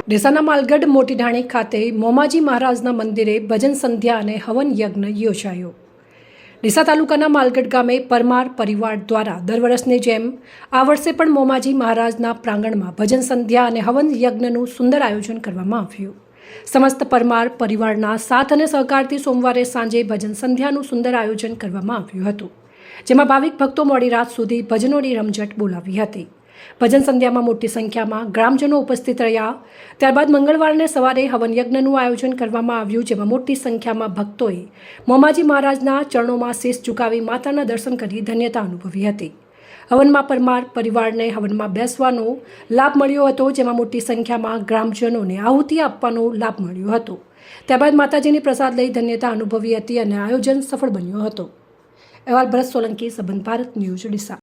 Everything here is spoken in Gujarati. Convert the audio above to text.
ડીસાના માલગઢ મોટી ઢાણી ખાતે મોમાજી મહારાજના મંદિરે ભજન સંધ્યા અને હવન યજ્ઞ યોજાયો। ડીસા તાલુકાના માલગઢ ગામે પરમાર પરિવાર દ્વારા દર વર્ષની જેમ આ વર્ષે પણ મોમાજી મહારાજના પ્રાંગણમાં ભજન સંધ્યા અને હવન યજ્ઞનું સુંદર આયોજન કરવામાં આવ્યું। સમસ્ત પરમાર પરિવારના સાથ અને સહકારથી સોમવારે સાંજે ભજન સંધ્યાનું સુંદર આયોજન કરવામાં આવ્યું હતું, જેમાં ભાવિક ભક્તો મોડી રાત સુધી ભજનોની રમઝટ બોલાવી હતી। ભજન સંધ્યામાં મોટી સંખ્યામાં ગ્રામજનો ઉપસ્થિત રહ્યા। ત્યારબાદ મંગળવારને સવારે હવન યજ્ઞનું આયોજન કરવામાં આવ્યું, જેમાં મોટી સંખ્યામાં ભક્તોએ મોમાજી મહારાજના ચરણોમાં શીશ ઝુકાવી માતાના દર્શન કરી ધન્યતા અનુભવી હતી। હવનમાં પરમાર પરિવારને હવનમાં બેસવાનો લાભ મળ્યો હતો, જેમાં મોટી સંખ્યામાં ગ્રામજનોને આહુતિ આપવાનો લાભ મળ્યો હતો। ત્યારબાદ માતાજીની પ્રસાદ લઈ ધન્યતા અનુભવી હતી અને આયોજન સફળ બન્યો હતો। અહેવાલ ભરત સોલંકી, સંબંધ ભારત ન્યૂઝ, ડીસા।